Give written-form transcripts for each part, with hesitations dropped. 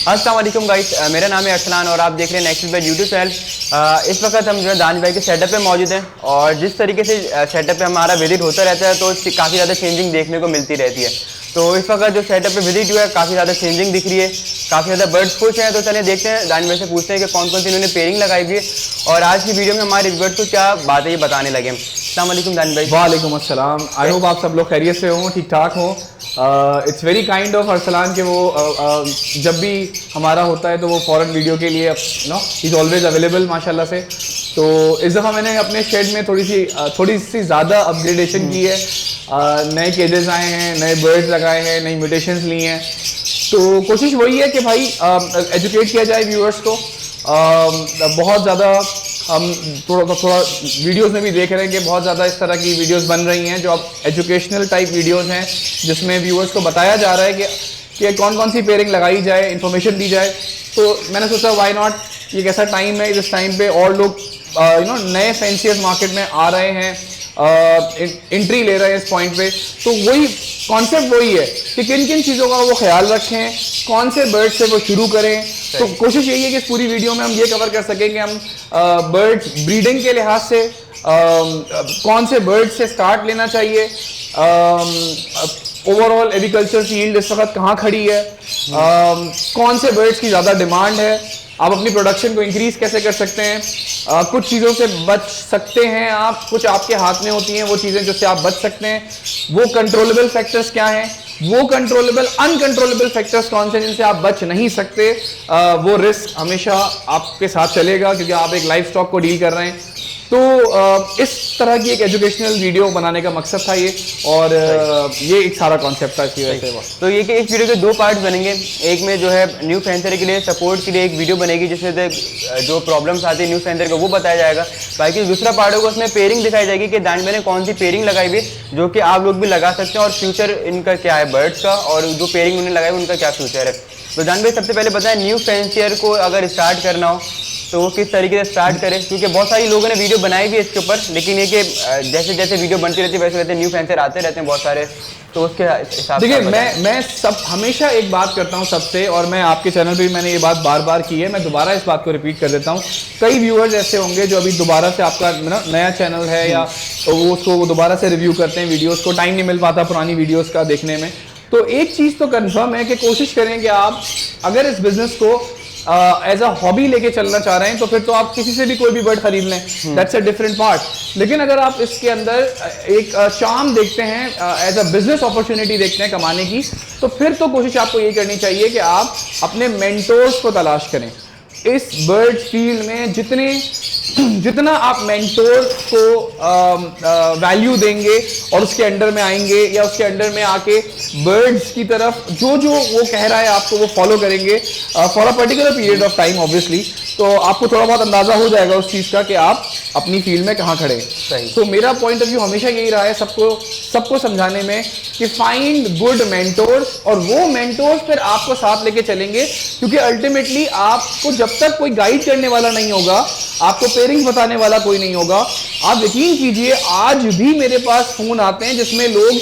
अस्सलाम वालेकुम गाइस, मेरा नाम है अरसलान और आप देख रहे हैं नेक्स्ट बाय यूट्यूब चैनल। इस वक्त हम जो है दानिश भाई के सेटअप पे मौजूद हैं और जिस तरीके से सेटअप पे हमारा विजिट होता रहता है तो काफ़ी ज़्यादा चेंजिंग देखने को मिलती रहती है। तो इस वक्त जो सेटअप पे विजिट हुआ है काफ़ी ज़्यादा चेंजिंग दिख रही है, काफ़ी ज़्यादा बर्ड्स खुश हैं। तो चलिए देखते हैं, दानिश भाई से पूछते हैं कि कौन कौन सी इन्होंने पेयरिंग लगाई हुई है और आज की वीडियो में हमारे व्यूअर्स को क्या बातें ये बताने लगे। अस्सलाम वालेकुम दानिश भाई। वालेकुम अस्सलाम। आई होप आप सब लोग खैरियत से हों, ठीक ठाक हों। It's very kind of Arsalan के वो जब भी हमारा होता है तो वो फ़ौरन वीडियो के लिए no he is always available माशाल्लाह से। तो इस दफ़ा मैंने अपने शेड में थोड़ी सी ज़्यादा अपग्रेडेशन की है। नए केजेस आए हैं, नए बर्ड्स लगाए हैं, नई म्यूटेशंस ली हैं। तो कोशिश वही है कि भाई एजुकेट किया जाए व्यूअर्स को। बहुत ज़्यादा हम थोड़ा वीडियोस में भी देख रहे हैं कि बहुत ज़्यादा इस तरह की वीडियोस बन रही हैं जो अब एजुकेशनल टाइप वीडियोस हैं, जिसमें व्यूअर्स को बताया जा रहा है कि कौन कौन सी पेयरिंग लगाई जाए, इन्फॉर्मेशन दी जाए। तो मैंने सोचा व्हाई नॉट, ये कैसा टाइम है, इस टाइम पे और लोग नए फैंसियर्स मार्केट में आ रहे हैं, एंट्री ले रहे हैं इस पॉइंट पे। तो वही कॉन्सेप्ट वही है कि किन किन चीज़ों का वो ख्याल रखें, कौन से बर्ड से वो शुरू करें। तो कोशिश यही है कि इस पूरी वीडियो में हम ये कवर कर सकें कि हम बर्ड्स ब्रीडिंग के लिहाज से कौन से बर्ड से स्टार्ट लेना चाहिए, ओवरऑल एग्रीकल्चर फील्ड इस वक्त कहाँ खड़ी है, कौन से बर्ड्स की ज़्यादा डिमांड है, आप अपनी प्रोडक्शन को इंक्रीज कैसे कर सकते हैं, कुछ चीज़ों से बच सकते हैं आप, कुछ आपके हाथ में होती हैं वो चीज़ें जिससे आप बच सकते हैं, वो कंट्रोलेबल फैक्टर्स क्या हैं, वो कंट्रोलेबल अनकंट्रोलेबल फैक्टर्स कौन से जिनसे आप बच नहीं सकते। वो रिस्क हमेशा आपके साथ चलेगा क्योंकि आप एक लाइफ स्टॉक को डील कर रहे हैं। तो इस तरह की एक एजुकेशनल वीडियो बनाने का मकसद था ये, और ये एक सारा कॉन्सेप्ट था इसकी वजह से। तो ये कि इस वीडियो के दो पार्ट बनेंगे। एक में जो है न्यू फैंसर के लिए सपोर्ट के लिए एक वीडियो बनेगी जिसमें जो प्रॉब्लम्स आती है न्यू फैंसर का वो बताया जाएगा। बाकी दूसरा पार्ट होगा उसमें पेयरिंग दिखाई जाएगी कि दानिश भाई ने कौन सी पेयरिंग लगाई हुई है जो कि आप लोग भी लगा सकते हैं और फ्यूचर इनका क्या है बर्ड्स का, और जो पेयरिंग उन्होंने लगाई उनका क्या फ्यूचर है। तो दानिश भाई सबसे पहले बताएं, न्यू फैंसियर को अगर स्टार्ट करना हो तो वो किस तरीके से स्टार्ट करें, क्योंकि बहुत सारी लोगों ने वीडियो बनाई भी है इसके ऊपर, लेकिन ये कि जैसे जैसे वीडियो बनती रहती है वैसे वैसे न्यू फैंसर आते रहते हैं बहुत सारे। तो उसके हिसाब से देखिए, मैं सब हमेशा एक बात करता हूं सबसे, और मैं आपके चैनल पे भी मैंने ये बात बार बार की है, मैं दोबारा इस बात को रिपीट कर देता हूं। कई व्यूअर्स ऐसे होंगे जो अभी दोबारा से आपका नया चैनल है या तो वो उसको दोबारा से रिव्यू करते हैं वीडियोस को, टाइम नहीं मिल पाता पुरानी वीडियोस का देखने में। तो एक चीज़ तो कन्फर्म है कि कोशिश करें कि आप अगर इस बिजनेस को एज अ हॉबी लेके चलना चाह रहे हैं तो फिर तो आप किसी से भी कोई भी बर्ड खरीद लें, दैट्स अ डिफरेंट पार्ट। लेकिन अगर आप इसके अंदर एक चार्म देखते हैं, एज अ बिजनेस अपॉर्चुनिटी देखते हैं कमाने की, तो फिर तो कोशिश आपको ये करनी चाहिए कि आप अपने मेंटोर्स को तलाश करें। इस बर्ड फील्ड में जितना आप मेंटोर को वैल्यू देंगे और उसके अंडर में आएंगे या उसके अंडर में आके बर्ड्स की तरफ जो वो कह रहा है आपको वो फॉलो करेंगे for a particular period of time obviously, तो आपको थोड़ा बहुत अंदाजा हो जाएगा उस चीज़ का कि आप अपनी फील्ड में कहाँ खड़े हैं। तो मेरा पॉइंट ऑफ व्यू हमेशा यही रहा है सबको समझाने में कि फाइंड गुड मेंटोर्स, और वो मेंटोर्स फिर आपको साथ लेके चलेंगे, क्योंकि अल्टीमेटली आपको जब तक कोई गाइड करने वाला नहीं होगा, आपको पेयरिंग बताने वाला कोई नहीं होगा। आप यकीन कीजिए, आज भी मेरे पास फोन आते हैं जिसमें लोग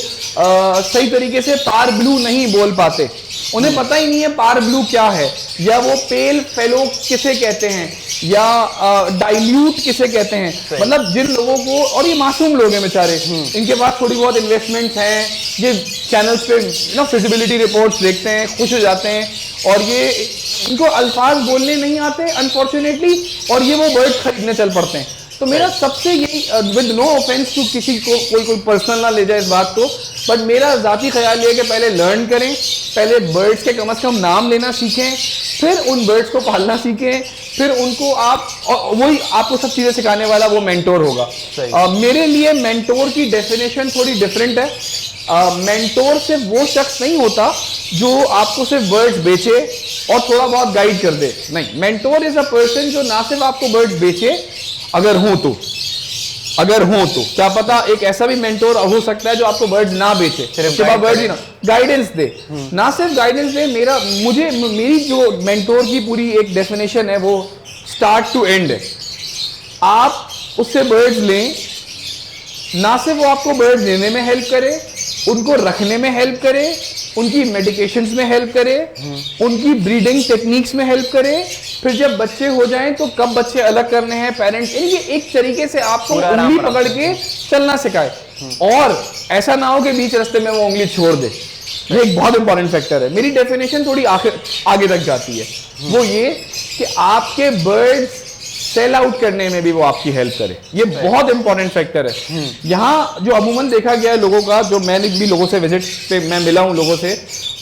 सही तरीके से पार ब्लू नहीं बोल पाते, उन्हें पता ही नहीं है पार ब्लू क्या है, या वो पेल फेलो किसे कहते हैं, या डाइल्यूट किसे कहते हैं। मतलब जिन लोगों को, और ये मासूम लोग हैं बेचारे, इनके पास थोड़ी बहुत इन्वेस्टमेंट्स हैं, ये चैनल्स पे फिजिबिलिटी रिपोर्ट्स देखते हैं, खुश हो जाते हैं, और ये इनको अल्फाज बोलने नहीं आते अनफॉर्चुनेटली, और ये वो बर्ड खरीदने चल पड़ते हैं। तो मेरा सबसे यही, विद नो ऑफेंस टू किसी को, कोई पर्सनल ना ले जाए इस बात को, बट मेरा जाती ख्याल ये कि पहले लर्न करें, पहले बर्ड्स के कम से कम नाम लेना सीखें, फिर उन बर्ड्स को पालना सीखें, फिर उनको आप, वही आपको सब चीज़ें सिखाने वाला वो मेंटोर होगा। मेरे लिए मेंटोर की डेफिनेशन थोड़ी डिफरेंट है। मेंटोर सिर्फ वो शख्स नहीं होता जो आपको सिर्फ बर्ड्स बेचे और थोड़ा बहुत गाइड कर दे, नहीं। मेंटोर इज अ पर्सन जो ना सिर्फ आपको बर्ड्स बेचे, अगर हो तो क्या पता एक ऐसा भी मेंटोर हो सकता है जो आपको बर्ड्स ना बेचे, सिर्फ बर्ड्स ही ना, गाइडेंस दे। ना सिर्फ गाइडेंस दे, मेरी जो मेंटोर की पूरी एक डेफिनेशन है वो स्टार्ट टू एंड है। आप उससे बर्ड्स लें, ना सिर्फ वो आपको बर्ड्स लेने में हेल्प करे, उनको रखने में हेल्प करे, उनकी मेडिकेशंस में हेल्प करे, उनकी ब्रीडिंग टेक्निक्स में हेल्प करे, फिर जब बच्चे हो जाएं तो कब बच्चे अलग करने हैं पेरेंट्स, ये एक तरीके से आपको उंगली पकड़ के चलना सिखाए। और ऐसा ना हो कि बीच रास्ते में वो उंगली छोड़ दे, ये एक बहुत इंपॉर्टेंट फैक्टर है। मेरी डेफिनेशन थोड़ी आगे तक जाती है, वो ये कि आपके बर्ड्स सेल आउट करने में भी वो आपकी हेल्प करे, ये बहुत इंपॉर्टेंट फैक्टर है। यहाँ जो अमूमन देखा गया है लोगों का, जो मैंने भी लोगों से विजिट पे मैं मिला हूँ लोगों से,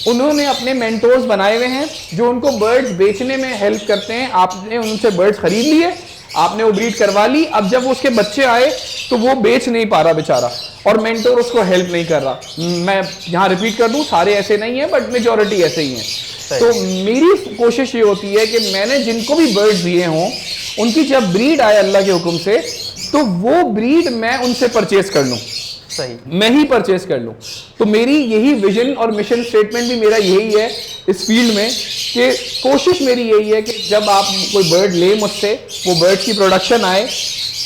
उन्होंने अपने मेंटोर्स बनाए हुए हैं जो उनको बर्ड्स बेचने में हेल्प करते हैं। आपने उनसे बर्ड्स खरीद लिए, आपने वो ब्रीड करवा ली, अब जब उसके बच्चे आए तो वो बेच नहीं पा रहा बेचारा, और मेंटोर उसको हेल्प नहीं कर रहा। मैं यहाँ रिपीट कर दूं, सारे ऐसे नहीं है बट मेजॉरिटी ऐसे ही हैं। तो मेरी कोशिश ये होती है कि मैंने जिनको भी बर्ड्स दिए हों, उनकी जब ब्रीड आए अल्लाह के हुक्म से, तो वो ब्रीड मैं उनसे परचेज कर लूं, सही, मैं ही परचेज कर लूं। तो मेरी यही विजन और मिशन स्टेटमेंट भी मेरा यही है इस फील्ड में, कि कोशिश मेरी यही है कि जब आप कोई बर्ड ले मुझसे, वो बर्ड की प्रोडक्शन आए,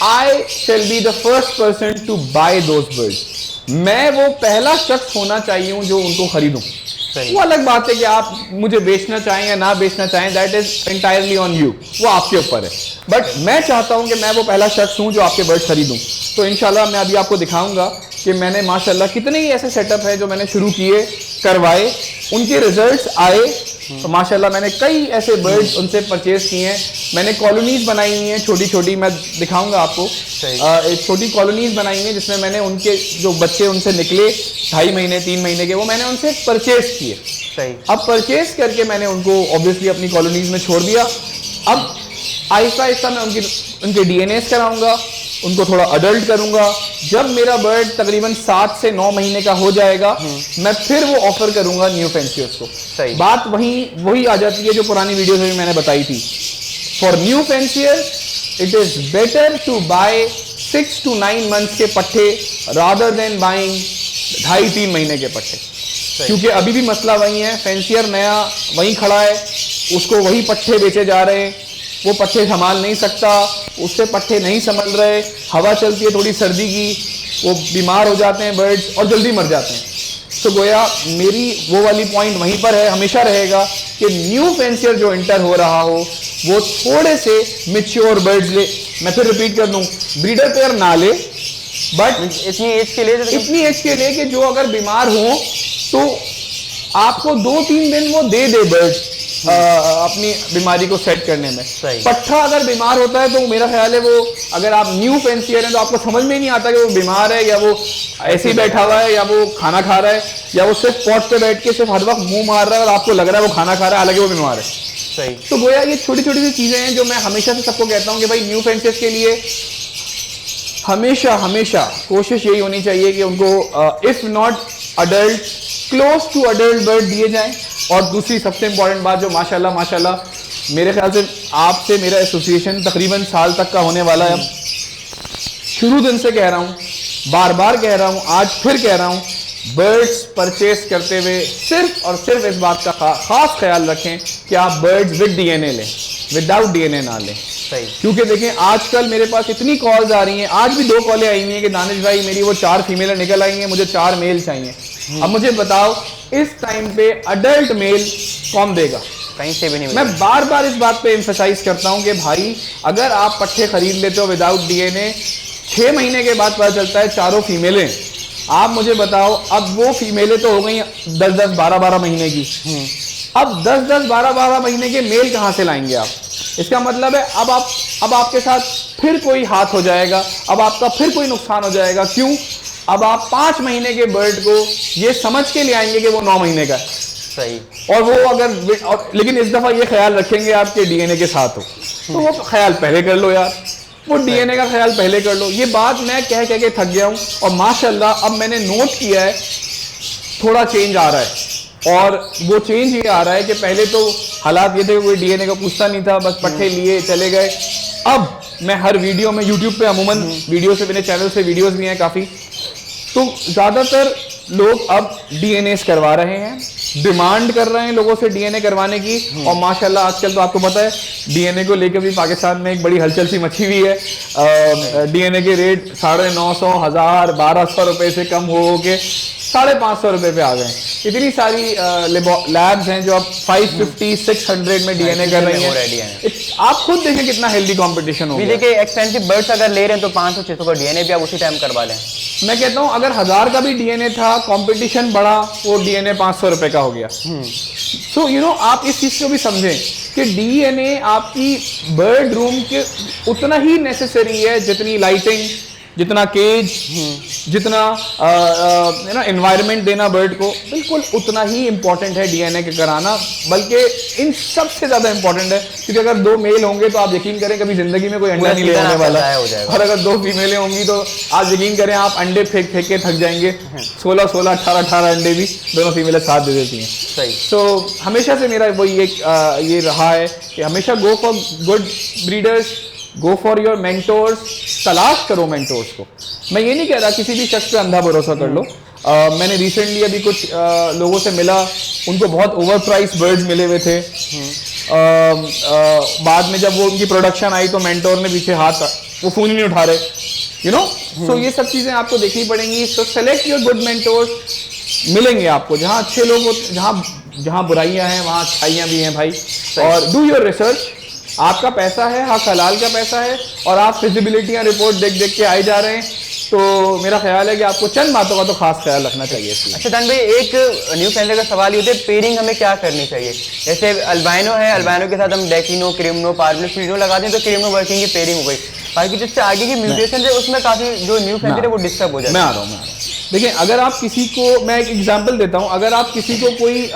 I shall be the first person to buy those birds. मैं वो पहला शख्स होना चाहिए हूं जो उनको खरीदूं। वो अलग बात है कि आप मुझे बेचना चाहें या ना बेचना चाहें, that is entirely on you, वो आपके ऊपर है। बट मैं चाहता हूं कि मैं वो पहला शख्स हूं जो आपके बर्ड खरीदूं। तो इंशाल्लाह मैं अभी आपको दिखाऊंगा कि मैंने माशाल्लाह कितने ही ऐसे सेटअप है जो मैंने शुरू किए, करवाए, उनके रिजल्ट्स आए। तो माशाल्लाह मैंने कई ऐसे बर्ड्स उनसे परचेज किए हैं। मैंने कॉलोनीज बनाई हुई हैं छोटी छोटी, मैं दिखाऊंगा आपको। एक छोटी कॉलोनीज बनाई हैं जिसमें मैंने उनके जो बच्चे उनसे निकले 2.5 महीने 3 महीने के, वो मैंने उनसे परचेज किए। सही। अब परचेज करके मैंने उनको ऑब्वियसली अपनी कॉलोनीज में छोड़ दिया। अब आहिस्ता आहिस्ता मैं उनके डीएनएस कराऊंगा, उनको थोड़ा अडल्ट करूंगा। जब मेरा बर्ड तकरीबन 7 से 9 महीने का हो जाएगा, मैं फिर वो ऑफर करूंगा न्यू फैंसियर्स को। सही। बात वही आ जाती है जो पुरानी वीडियोस में मैंने बताई थी। For new fancier it is better to buy 6 to 9 months के पट्टे रादर देन बाइंग 2.5-3 महीने के पट्टे, क्योंकि अभी भी मसला वही है, फैंसियर नया वहीं खड़ा है, उसको वही पट्टे बेचे जा रहे हैं, वो पट्टे संभाल नहीं सकता, उससे पट्टे नहीं संभल रहे, हवा चलती है थोड़ी सर्दी की, वो बीमार हो जाते हैं बर्ड्स और जल्दी मर जाते हैं। तो गोया मेरी वो वाली पॉइंट वहीं पर है, हमेशा रहेगा कि न्यू फैंसियर जो इंटर हो रहा हो वो थोड़े से मिच्योर बर्ड्स ले। मैं फिर रिपीट कर दूं, ब्रीडर पेयर ना ले, बट इतनी एज के लिए कि जो अगर बीमार हो तो आपको 2-3 दिन वो दे बर्ड अपनी बीमारी को सेट करने में। पट्ठा अगर बीमार होता है तो मेरा ख्याल है वो, अगर आप न्यू फैंसियर हैं तो आपको समझ में नहीं आता कि वो बीमार है या वो ऐसे ही बैठा हुआ है या वो खाना खा रहा है या वो सिर्फ पॉट पे बैठ के सिर्फ हर वक्त मुंह मार रहा है और आपको लग रहा है वो खाना खा रहा है, हालांकि वो बीमार है। सही। तो गोया ये छोटी छोटी सी चीजें हैं जो मैं हमेशा से सबको कहता हूँ कि भाई न्यू फैंसियर्स के लिए हमेशा कोशिश यही होनी चाहिए कि उनको if not adult, close to adult bird दिए जाएं। और दूसरी सबसे इंपॉर्टेंट बात जो माशाल्लाह मेरे ख्याल से आपसे मेरा एसोसिएशन तकरीबन साल तक का होने वाला है। शुरू दिन से कह रहा हूं, बार बार कह रहा हूं, आज फिर कह रहा हूं, बर्ड्स परचेस करते हुए सिर्फ और सिर्फ इस बात का खास ख्याल रखें कि आप बर्ड्स विद डीएनए लें, विदाउट डीएनए ना लें। सही। क्योंकि देखें आजकल मेरे पास इतनी कॉल्स आ रही हैं, आज भी 2 कॉलें आई हुई हैं कि दानिश भाई मेरी वो 4 फीमेल निकल आई हैं, मुझे 4 मेल चाहिए। अब मुझे बताओ इस टाइम पे अडल्ट मेल कौन देगा? कहीं से भी नहीं। मैं बार बार इस बात पे एम्फसाइज करता हूं कि भाई अगर आप पट्टे खरीद लेते हो विदाउट डीएनए, 6 महीने के बाद पता चलता है 4 फीमेलें, आप मुझे बताओ अब वो फीमेलें तो हो गई 10-10, 12-12 महीने की, अब 10-10, 12-12 महीने के मेल कहां से लाएंगे आप? इसका मतलब है अब आपके साथ फिर कोई हाथ हो जाएगा, अब आपका फिर कोई नुकसान हो जाएगा। क्यों? अब आप 5 महीने के बर्ड को ये समझ के ले आएंगे कि वो 9 महीने का है। सही। और वो लेकिन इस दफा ये ख्याल रखेंगे आपके डीएनए के साथ हो, तो वो ख्याल पहले कर लो यार, वो डीएनए का ख्याल पहले कर लो। ये बात मैं कह के थक गया हूं और माशाल्लाह अब मैंने नोट किया है थोड़ा चेंज आ रहा है। और वो चेंज ये आ रहा है कि पहले तो हालात ये थे कोई डीएनए का पूछता नहीं था, बस पट्टे लिए चले गए। अब मैं हर वीडियो में यूट्यूब पे अमूमन वीडियो से, मेरे चैनल से वीडियोस भी हैं काफ़ी, तो ज़्यादातर लोग अब डीएनए करवा रहे हैं, डिमांड कर रहे हैं लोगों से डीएनए करवाने की। और माशाल्लाह आजकल तो आपको पता है डीएनए को लेकर भी पाकिस्तान में एक बड़ी हलचल सी मची हुई है। डीएनए के रेट 950, 1000, 1200 रुपए से कम हो के 550 रुपए पे आ गए। इतनी सारी लैब्स हैं जो अब 550, 600 में डीएनए कर रही हैं। आप खुद देखें कितना हेल्दी कंपटीशन हो गया। देखिए एक्सपेंसिव बर्ड्स अगर ले रहे हैं तो 500-600 का डीएनए भी आप उसी टाइम करवा लें। मैं कहता हूं अगर 1000 का भी डीएनए था, कंपटीशन बढ़ा, वो डीएनए 500 रुपए का हो गया। सो यू नो आप इस चीज को भी समझें कि डीएनए आपकी बर्ड रूम के उतना ही नेसेसरी है जितनी लाइटिंग, जितना केज, जितना एनवायरनमेंट देना बर्ड को, बिल्कुल उतना ही इंपॉर्टेंट है डीएनए के कराना, बल्कि इन सबसे ज्यादा इंपॉर्टेंट है। क्योंकि अगर 2 मेल होंगे तो आप यकीन करें कभी जिंदगी में कोई अंडा नहीं ले आने वाला, और अगर 2 फीमेलें होंगी तो आप यकीन करें आप अंडे फेंक के थक जाएंगे। 16, 18 अंडे भी दोनों फीमेलें साथ दे देती हैं। सही। तो हमेशा से मेरा वही एक ये रहा है कि हमेशा go for good breeders, go for your mentors, तलाश करो मेंटोर्स को। मैं ये नहीं कह रहा किसी भी शख्स पे अंधा भरोसा कर लो। मैंने रिसेंटली अभी कुछ लोगों से मिला, उनको बहुत ओवर प्राइस बर्ड्स मिले हुए थे। बाद में जब वो उनकी प्रोडक्शन आई तो मेंटोर ने पीछे हाथ, वो फोन ही नहीं उठा रहे, यू नो। सो ये सब चीजें आपको देखनी पड़ेंगी। सो सेलेक्ट योर गुड मेंटोर्स, मिलेंगे आपको जहाँ अच्छे लोग हो, जहाँ बुराइयां हैं वहाँ अच्छाइयाँ भी हैं भाई। और डू योर रिसर्च। आपका पैसा है, हक हलाल का पैसा है, और आप फिजिबिलिटी रिपोर्ट देख के आए जा रहे हैं, तो मेरा ख्याल है कि आपको चंद बातों का तो खास ख्याल रखना चाहिए। अच्छा दान भाई, एक न्यू फैंसर का सवाल ये होता है, पेयरिंग हमें क्या करनी चाहिए? जैसे अल्बाइनो है, अल्बाइनो के साथ हम डेकिनो, क्रिम्नो, पार्बलिस फ्रीनो लगाते हैं तो क्रिम्नो वर्किंग की पेयरिंग हो गई। बाकी जिससे आगे की म्यूटेशन है उसमें काफी जो न्यू फैंसर है वो डिस्टर्ब हो जाता है। मैं आ रहा हूँ। देखिए, अगर आप किसी को, मैं एक एग्जाम्पल देता हूँ, अगर आप किसी को कोई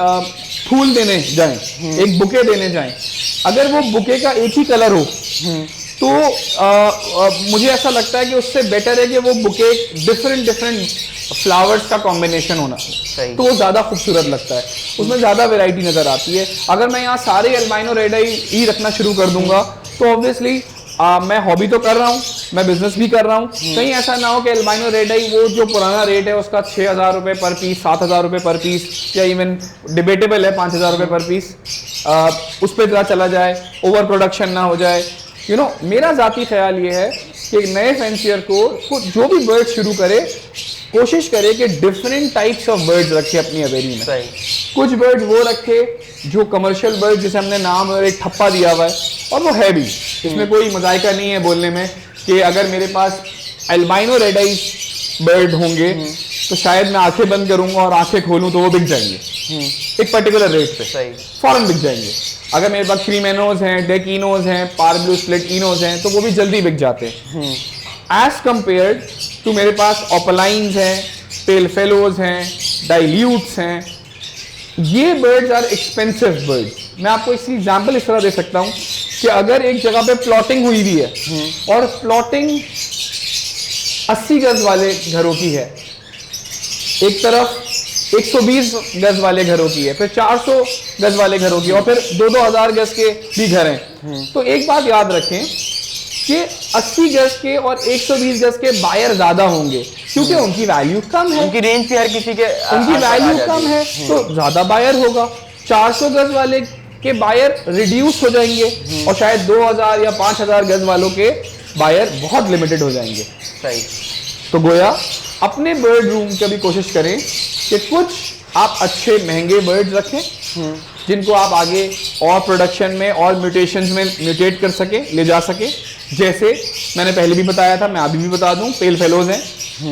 फूल देने जाएं, एक बुके देने जाएं, अगर वो बुके का एक ही कलर हो तो मुझे ऐसा लगता है कि उससे बेटर है कि वो बुके डिफरेंट फ्लावर्स का कॉम्बिनेशन होना, तो वो ज्यादा खूबसूरत लगता है, उसमें ज्यादा वैरायटी नजर आती है। अगर मैं यहाँ सारे अल्बाइनो रेड आई ही रखना शुरू कर दूंगा तो ऑब्वियसली मैं हॉबी तो कर रहा हूँ, मैं बिजनेस भी कर रहा हूँ। कहीं ऐसा ना हो कि अल्बाइनो रेड आई वो जो पुराना रेट है उसका 6000 रुपये पर पीस, 7000 रुपये पर पीस, या इवन डिबेटेबल है 5000 रुपये पर पीस, उस पर जरा चला जाए, ओवर प्रोडक्शन ना हो जाए। यू नो, मेरा जाती ख्याल ये है कि एक नए फैंसियर को जो भी बर्ड शुरू करे, कोशिश करे कि डिफरेंट टाइप्स ऑफ बर्ड्स रखे अपनी हवेली में। कुछ बर्ड्स वो रखे जो कमर्शियल बर्ड, जिसे हमने नाम और एक ठप्पा दिया हुआ है, और वो है भी, इसमें कोई मजायका नहीं है बोलने में कि अगर मेरे पास अल्बाइनो रेड आई बर्ड होंगे तो शायद मैं आंखें बंद करूंगा और आंखें खोलूं तो वो बिक जाएंगे एक पर्टिकुलर रेट पे, फौरन बिक जाएंगे। अगर मेरे पास क्रीमेनोज हैं, डेकिनोज हैं, पार्ब्लू स्प्लिट इनोज हैं तो वो भी जल्दी बिक जाते हैं, एज कंपेयर्ड टू मेरे पास ओपलाइंस हैं, पेल फेलोज हैं, डाइल्यूट्स हैं। ये बर्ड्स आर एक्सपेंसिव बर्ड्स। मैं आपको इसकी एग्जांपल इस तरह दे सकता हूं कि अगर एक जगह पे प्लॉटिंग हुई हुई है और प्लॉटिंग 80 गज वाले घरों की है, एक तरफ 120 गज वाले घरों की है, फिर 400 गज वाले घरों की, और फिर 2-2000 गज के भी घर हैं, तो एक बात याद रखें कि 80 गज के और 120 गज के बायर ज्यादा होंगे क्योंकि उनकी वैल्यू कम है, उनकी रेंज भी हर किसी के, उनकी वैल्यू कम है तो ज्यादा बायर होगा। 400 गज वाले के बायर रिड्यूस हो जाएंगे और शायद 2000 या 5000 गज वालों के बायर बहुत लिमिटेड हो जाएंगे। सही। तो गोया अपने बर्ड रूम की भी कोशिश करें कि कुछ आप अच्छे महंगे बर्ड्स रखें जिनको आप आगे और प्रोडक्शन में और म्यूटेशंस में म्यूटेट कर सके, ले जा सके। जैसे मैंने पहले भी बताया था, मैं अभी भी बता दूं, पेल फेलोज हैं,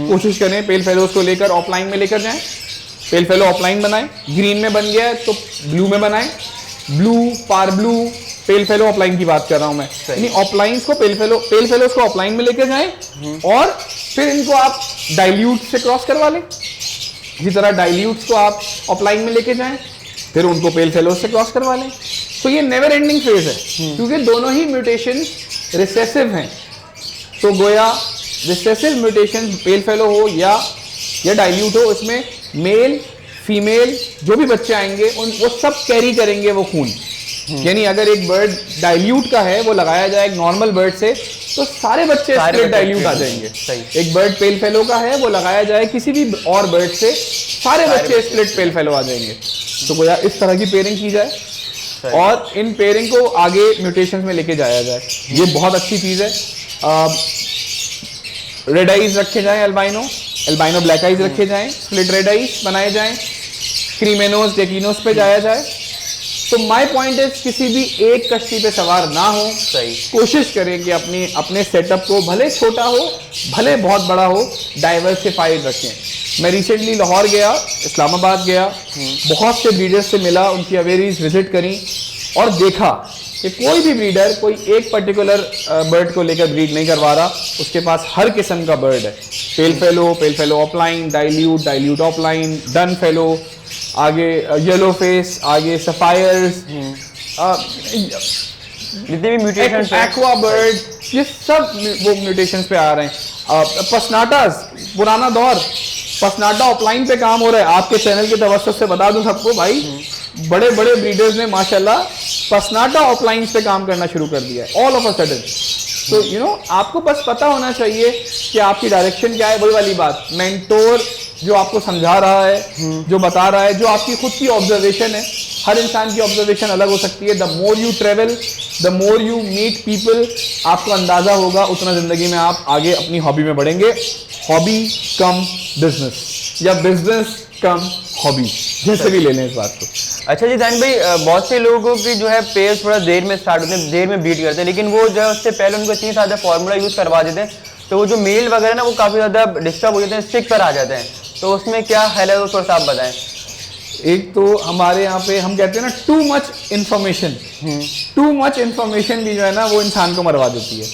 कोशिश करें पेल फेलोज को लेकर ऑफलाइन में लेकर जाएं, पेल फेलो ऑफलाइन बनाएं, ग्रीन में बन गया है तो ब्लू में बनाएं, ब्लू, पार्ब्लू, पेल फेलो ऑफलाइन की बात कर रहा हूं मैं, यानी ऑफलाइंस को पेल फेलोज को ऑफलाइन में लेकर जाएं और फिर इनको आप डाइल्यूट से क्रॉस करवा लें। इसी तरह डाइल्यूट्स को आप ऑफलाइन में लेके जाएं, फिर उनको पेल फेलोज से क्रॉस करवा लें। तो ये नेवर एंडिंग फेज है क्योंकि दोनों ही म्यूटेशन रिसेसिव हैं। तो गोया रिसेसिव म्यूटेशन पेल फेलो हो या डाइल्यूट हो, इसमें मेल फीमेल जो भी बच्चे आएंगे वो सब कैरी करेंगे वो खून। यानी अगर एक बर्ड डाइल्यूट का है वो लगाया जाए एक नॉर्मल बर्ड से तो सारे बच्चे स्प्लिट डाइल्यूट आ जाएंगे। एक बर्ड पेल फेलो का है वो लगाया जाए किसी भी और बर्ड से, सारे बच्चे स्प्लिट पेल फेलो आ जाएंगे। तो गोया इस तरह की पेयरिंग की जाए और इन पेयरिंग को आगे म्यूटेशन में लेके जाया जाए, ये बहुत अच्छी चीज है। रेड आइज रखे जाएं, एल्बाइनो ब्लैक आइज रखे जाएं, स्प्लिट रेड आइज बनाए जाएं, क्रीमेनोस डेकिनोस पे जाया जाए। तो माय पॉइंट इज किसी भी एक कश्ती पे सवार ना हो, कोशिश करें कि अपने सेटअप को भले छोटा हो भले बहुत बड़ा हो डाइवर्सिफाइड रखें। मैं रिसेंटली लाहौर गया, इस्लामाबाद गया, बहुत से ब्रीडर्स से मिला, उनकी अवेरीज विजिट करी और देखा कि कोई भी ब्रीडर कोई एक पर्टिकुलर बर्ड को लेकर ब्रीड नहीं करवा रहा, उसके पास हर किस्म का बर्ड है। पेल fellow offline, dilute offline, done fellow, आगे येलो फेस, आगे सफायर्स, जितने भी म्यूटेशन, एक्वा बर्ड, ये सब वो म्यूटेशंस पे आ रहे हैं। पसनाटास, पुराना दौर, पसनाटा ऑफलाइन पे काम हो रहा है। आपके चैनल के तवज्जुह से बता दूं सबको भाई, बड़े बड़े ब्रीडर्स ने माशाल्लाह पसनाटा ऑफलाइन पे काम करना शुरू कर दिया है ऑल ऑफ अ सडन। तो यू नो आपको बस पता होना चाहिए कि आपकी डायरेक्शन क्या है। वही वाली बात, मेंटोर जो आपको समझा रहा है, जो बता रहा है, जो आपकी खुद की ऑब्जर्वेशन है, हर इंसान की ऑब्जर्वेशन अलग हो सकती है। The more you travel, the more you meet people, आपको अंदाजा होगा उतना जिंदगी में आप आगे अपनी हॉबी में बढ़ेंगे। हॉबी कम बिजनेस या बिजनेस कम हॉबी, जैसे भी ले लें इस बात को। अच्छा जी दानिश भाई, बहुत से लोगों की जो है पेयर थोड़ा देर में स्टार्ट होते हैं, देर में बीट करते हैं, लेकिन वो जो है उससे पहले उनको इतनी ज़्यादा फार्मूला यूज़ करवा देते हैं, तो वो जो मेल वगैरह ना वो काफ़ी ज़्यादा डिस्टर्ब हो जाते हैं, स्टिक पर आ जाते हैं। तो उसमें क्या है वो थोड़ा सा आप बताएं। एक तो हमारे यहाँ पे हम कहते हैं ना टू मच इन्फॉर्मेशन भी जो है ना वो इंसान को मरवा देती है।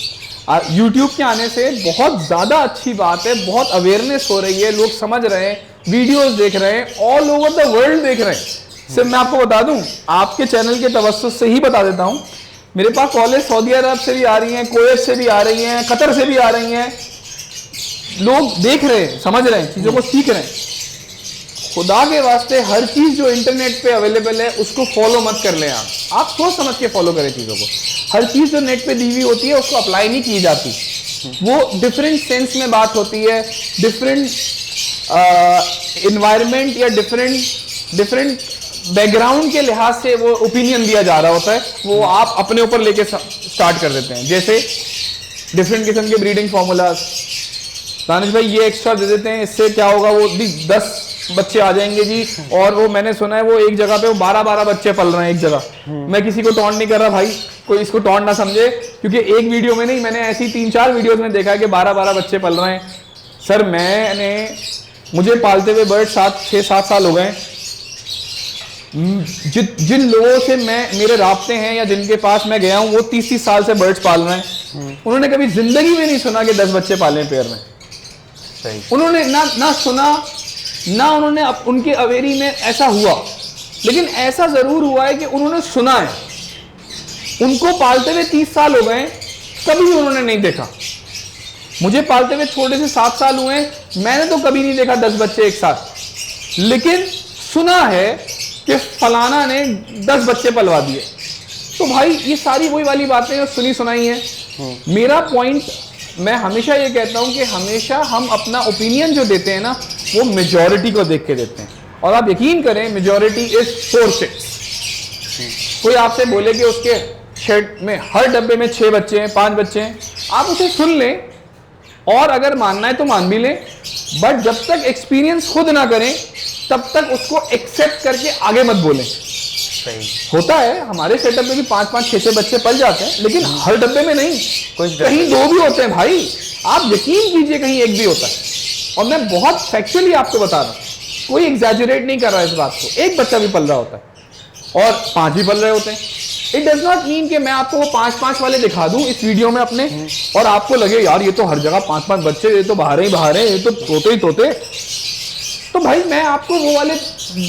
यूट्यूब के आने से बहुत ज़्यादा अच्छी बात है, बहुत अवेयरनेस हो रही है, लोग समझ रहे हैं, वीडियोस देख रहे हैं, ऑल ओवर द वर्ल्ड देख रहे हैं। सिर्फ मैं आपको बता दूं, आपके चैनल के तवज्जुह से ही बता देता हूं, मेरे पास कॉलेज सऊदी अरब से भी आ रही हैं, कुवैत से भी आ रही हैं, कतर से भी आ रही हैं। लोग देख रहे हैं, समझ रहे हैं, चीज़ों को सीख रहे हैं। खुदा के वास्ते हर चीज़ जो इंटरनेट पे अवेलेबल है उसको फॉलो मत कर लें। आप सोच समझ के फॉलो करें चीज़ों को। हर चीज़ जो नेट पे दी हुई होती है उसको अप्लाई नहीं की जाती, वो डिफरेंट सेंस में बात होती है, डिफरेंट इन्वायरमेंट या डिफरेंट बैकग्राउंड के लिहाज से वो ओपिनियन दिया जा रहा होता है, वो आप अपने ऊपर लेके स्टार्ट कर देते हैं। जैसे डिफरेंट किस्म के ब्रीडिंग फार्मूलाज, दानिश भाई ये एक्स्ट्रा दे देते हैं, इससे क्या होगा, वो 10 बच्चे आ जाएंगे जी। और वो मैंने सुना है वो एक जगह पे वो 12-12 बच्चे पल रहे हैं एक जगह। मैं किसी को टॉन्ट नहीं कर रहा भाई, कोई इसको टॉन्ट ना समझे, क्योंकि एक वीडियो में नहीं, मैंने ऐसी 3-4 वीडियोस में देखा है कि 12-12 बच्चे पल रहे हैं। सर मुझे पालते हुए बर्ड 6-7 साल हो गए। जिन लोगों से मेरे राब्ते हैं या जिनके पास मैं गया हूं वो 30-30 साल से बर्ड्स पाल रहे हैं, उन्होंने कभी जिंदगी में नहीं सुना कि 10 बच्चे पाले पेयर में। सही। उन्होंने ना सुना, ना उन्होंने उनके अवेरी में ऐसा हुआ, लेकिन ऐसा जरूर हुआ है कि उन्होंने सुना है। उनको पालते हुए 30 साल हो गए, कभी उन्होंने नहीं देखा। मुझे पालते हुए छोटे से 7 साल हुए, मैंने तो कभी नहीं देखा 10 बच्चे एक साथ, लेकिन सुना है कि फलाना ने 10 बच्चे पलवा दिए। तो भाई ये सारी वही वाली बातें जो सुनी सुनाई हैं। मेरा पॉइंट, मैं हमेशा ये कहता हूं कि हमेशा हम अपना ओपिनियन जो देते हैं ना वो मेजॉरिटी को देख के देते हैं, और आप यकीन करें मेजॉरिटी इज 4-6। कोई आपसे बोले कि उसके शेड में हर डब्बे में 6 बच्चे हैं, 5 बच्चे हैं, आप उसे सुन लें और अगर मानना है तो मान भी लें, बट जब तक एक्सपीरियंस खुद ना करें तब तक उसको एक्सेप्ट करके आगे मत बोलें। सही। होता है हमारे सेटअप में भी 5-5, 6-6 बच्चे पल जाते हैं, लेकिन हर डब्बे में नहीं, कहीं 2 भी होते हैं भाई, आप यकीन कीजिए कहीं 1 भी होता है। और मैं बहुत फैक्चुअली आपको बता रहा हूं, कोई एग्जैजुरेट नहीं कर रहा इस बात को। 1 बच्चा भी पल रहा होता है और 5 भी पल रहे होते हैं। इट डज नॉट मीन कि मैं आपको वो 5-5 वाले दिखा दूं इस वीडियो में अपने और आपको लगे यार ये तो हर जगह 5-5 बच्चे, ये तो बाहर है, ये तो तोते ही तोते। तो भाई मैं आपको वो वाले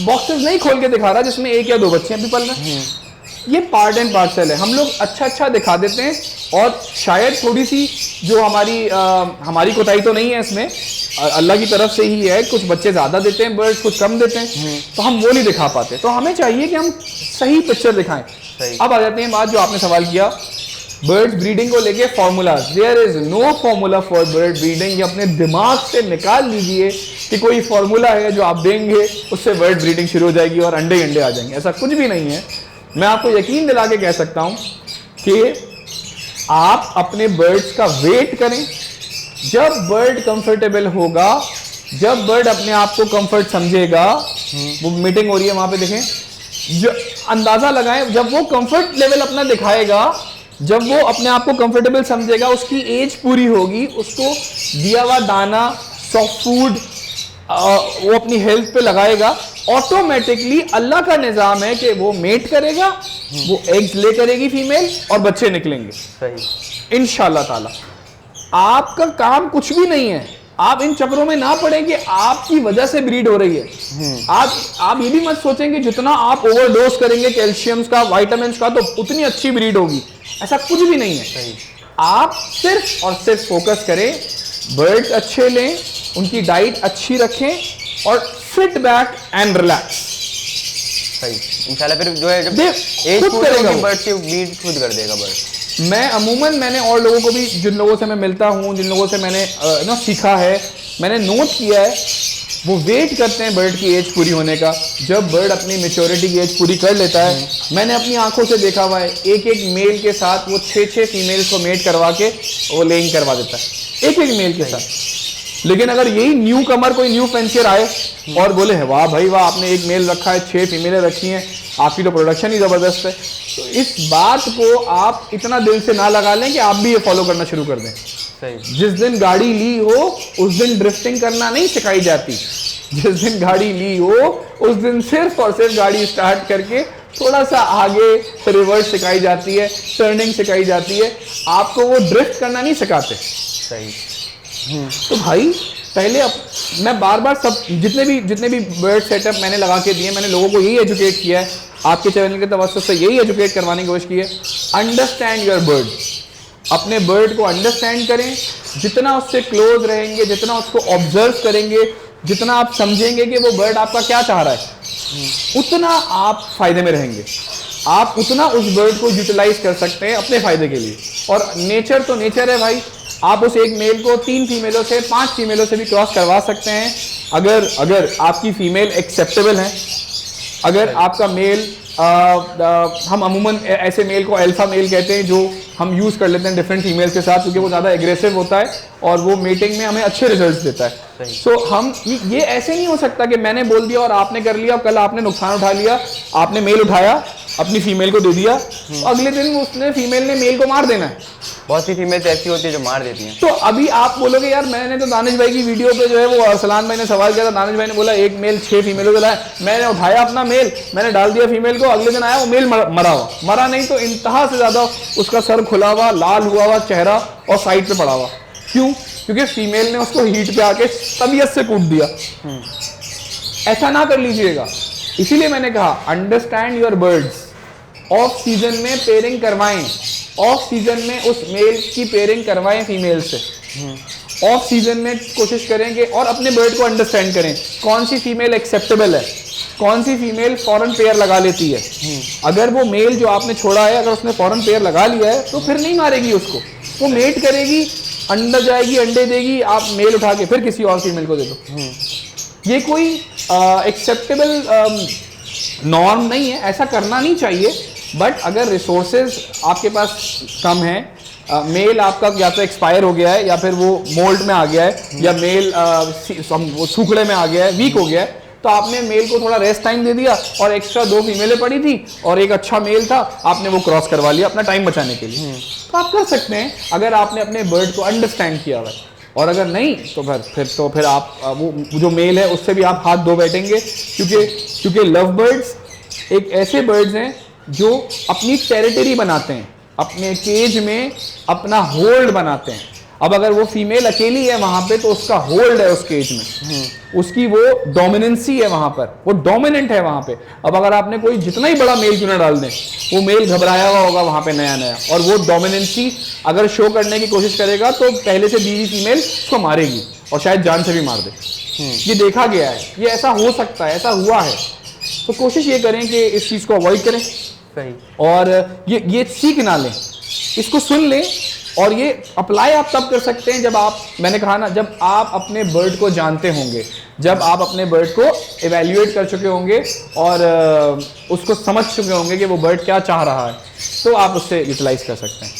बॉक्सेस नहीं खोल के दिखा रहा जिसमें 1 या 2 बच्चे भी पल रहे हैं। ये पार्ट एंड पार्सल है। हम लोग अच्छा दिखा देते हैं और शायद थोड़ी सी जो हमारी कोताही तो नहीं है इसमें, अल्लाह की तरफ से ही है, कुछ बच्चे ज्यादा देते हैं बर्ड्स, कुछ कम देते हैं, तो हम वो नहीं दिखा पाते। तो हमें चाहिए कि हम सही पिक्चर दिखाएं। अब आ जाते हैं बात जो आपने सवाल किया बर्ड्स ब्रीडिंग को लेके formulas. There is no formula for bird breeding. ये अपने दिमाग से निकाल लीजिए कि कोई फॉर्मूला है जो आप देंगे उससे बर्ड ब्रीडिंग शुरू हो जाएगी और अंडे आ जाएंगे, ऐसा कुछ भी नहीं है। मैं आपको यकीन दिला के कह सकता हूं कि आप अपने बर्ड्स का वेट करें। जब बर्ड कंफर्टेबल होगा, जब बर्ड अपने आप को कंफर्ट समझेगा, वो मीटिंग हो रही है वहां पे देखें, जो अंदाजा लगाएं, जब वो कंफर्ट लेवल अपना दिखाएगा, जब वो अपने आप को कंफर्टेबल समझेगा, उसकी एज पूरी होगी, उसको दिया हुआ दाना, सॉफ्ट फूड वो अपनी हेल्थ पे लगाएगा, ऑटोमेटिकली अल्लाह का निजाम है कि वो मेट करेगा, वो एग्स ले करेगी फीमेल और बच्चे निकलेंगे सही। इंशाल्लाह ताला। आपका काम कुछ भी नहीं है, आप इन चक्रों में ना पड़े कि आपकी वजह से ब्रीड हो रही है। आप ये भी मत सोचें कि जितना आप ओवरडोज करेंगे कैल्शियम का, विटामिन का, तो उतनी अच्छी ब्रीड होगी, ऐसा कुछ भी नहीं है। सही। आप सिर्फ और सिर्फ फोकस करें, बर्ड्स अच्छे लें, उनकी डाइट अच्छी रखें और सिट बैक एंड रिलैक्स। सही। इंशाल्लाह फिर जो है जब एज खुद पूरी करेगा होगी वो। बर्ड की ब्रीड खुद कर देगा बर्ड। मैंने और लोगों को भी, जिन लोगों से मैं मिलता हूं, जिन लोगों से मैंने सीखा है, मैंने नोट किया है, वो वेट करते हैं बर्ड की एज पूरी होने का। जब बर्ड अपनी मेच्योरिटी की एज पूरी कर लेता है, मैंने अपनी आंखों से देखा हुआ है, एक एक मेल के साथ वो 6-6 फीमेल्स को मेट करवा के वो लेइंग करवा देता है, एक एक मेल के साथ। लेकिन अगर यही न्यू कमर कोई न्यू फेंसियर आए और बोले वाह भाई वाह, आपने एक मेल रखा है, 6 फीमेलें रखी हैं, आपकी तो प्रोडक्शन ही जबरदस्त है, तो इस बात को आप इतना दिल से ना लगा लें कि आप भी ये फॉलो करना शुरू कर दें। सही। जिस दिन गाड़ी ली हो उस दिन ड्रिफ्टिंग करना नहीं सिखाई जाती, जिस दिन गाड़ी ली हो उस दिन सिर्फ और सिर्फ गाड़ी स्टार्ट करके थोड़ा सा आगे रिवर्स सिखाई जाती है, टर्निंग सिखाई जाती है, आपको वो ड्रिफ्ट करना नहीं सिखाते। सही। तो भाई पहले मैं बार बार सब जितने भी बर्ड सेटअप मैंने लगा के दिए, मैंने लोगों को यही एजुकेट किया है, आपके चैनल के तवज्जुह से यही एजुकेट करवाने की कोशिश की है। अंडरस्टैंड योर बर्ड, अपने बर्ड को अंडरस्टैंड करें, जितना उससे क्लोज रहेंगे, जितना उसको ऑब्जर्व करेंगे, जितना आप समझेंगे कि वो बर्ड आपका क्या चाह रहा है, उतना आप फायदे में रहेंगे, आप उतना उस बर्ड को यूटिलाइज कर सकते हैं अपने फायदे के लिए। और नेचर तो नेचर है भाई, आप उस एक मेल को 3 फीमेलों से 5 फीमेलों से भी क्रॉस करवा सकते हैं, अगर आपकी फीमेल एक्सेप्टेबल है। अगर आपका मेल हम अमूमन ऐसे मेल को अल्फा मेल कहते हैं, जो हम यूज कर लेते हैं डिफरेंट फीमेल्स के साथ, क्योंकि वो ज़्यादा एग्रेसिव होता है और वो मीटिंग में हमें अच्छे रिजल्ट्स देता है। सो हम ये ऐसे नहीं हो सकता कि मैंने बोल दिया और आपने कर लिया, कल आपने नुकसान उठा लिया, आपने मेल उठाया अपनी फीमेल को दे दिया, अगले दिन उसने फीमेल ने मेल को मार देना है। बहुत सी फीमेल्स ऐसी होती है जो मार देती हैं। तो अभी आप बोलोगे यार मैंने तो दानिश भाई की वीडियो पे जो है वो अरसलान भाई ने सवाल किया था, दानिश भाई ने बोला एक मेल 6 फीमेलों को लाया, मैंने उठाया अपना मेल, मैंने डाल दिया फीमेल को, अगले दिन आया वो मेल मरा नहीं तो इंतहा से ज्यादा उसका सर खुला हुआ, लाल हुआ हुआ चेहरा और साइड पे पड़ा हुआ। क्यों? क्योंकि फीमेल ने उसको हीट पे आके तबीयत से कूट दिया। ऐसा ना कर लीजिएगा। इसीलिए मैंने कहा understand your birds. Off season में पेयरिंग करवाएं, ऑफ सीजन में उस मेल की पेयरिंग करवाएं फीमेल से। ऑफ सीजन में कोशिश करेंगे और अपने बर्ड को अंडरस्टैंड करें, कौन सी फीमेल एक्सेप्टेबल है, कौन सी फीमेल फॉरेन पेयर लगा लेती है। अगर वो मेल जो आपने छोड़ा है अगर उसने फॉरेन पेयर लगा लिया है तो फिर नहीं मारेगी उसको, वो मेट करेगी, अंडा जाएगी, अंडे देगी, आप मेल उठा के फिर किसी और फीमेल को दे दो। ये कोई एक्सेप्टेबल नॉर्म नहीं है, ऐसा करना नहीं चाहिए। बट अगर रिसोर्सेज आपके पास कम है, मेल आपका या तो एक्सपायर हो गया है या फिर वो मोल्ड में आ गया है या मेल वो सूखड़े में आ गया है, वीक हो गया है, तो आपने मेल को थोड़ा रेस्ट टाइम दे दिया और एक्स्ट्रा 2 फीमेलें पड़ी थी और एक अच्छा मेल था, आपने वो क्रॉस करवा लिया अपना टाइम बचाने के लिए। तो आप कर सकते हैं अगर आपने अपने बर्ड को अंडरस्टैंड किया हुआ है। और अगर नहीं तो फिर आप वो जो मेल है उससे भी आप हाथ धो बैठेंगे, क्योंकि लव बर्ड्स एक ऐसे बर्ड्स हैं जो अपनी टेरिटरी बनाते हैं, अपने केज में अपना होल्ड बनाते हैं। अब अगर वो फीमेल अकेली है वहां पे तो उसका होल्ड है उस केज में, उसकी वो डोमिनेंसी है वहां पर, वो डोमिनेंट है वहां पे। अब अगर आपने कोई जितना ही बड़ा मेल क्यों ना डाल दें, वो मेल घबराया हुआ होगा वहां पे नया नया, और वो डोमिनेंसी अगर शो करने की कोशिश करेगा तो पहले से बीवी फीमेल उसको मारेगी और शायद जान से भी मार दे। ये देखा गया है, ये ऐसा हो सकता है, ऐसा हुआ है। तो कोशिश ये करें कि इस चीज को अवॉइड करें। सही। और ये सीख ना लें, इसको सुन लें। और ये अप्लाई आप तब कर सकते हैं जब आप, मैंने कहा ना, जब आप अपने बर्ड को जानते होंगे, जब आप अपने बर्ड को इवेल्युएट कर चुके होंगे और उसको समझ चुके होंगे कि वो बर्ड क्या चाह रहा है, तो आप उससे यूटिलाइज कर सकते हैं।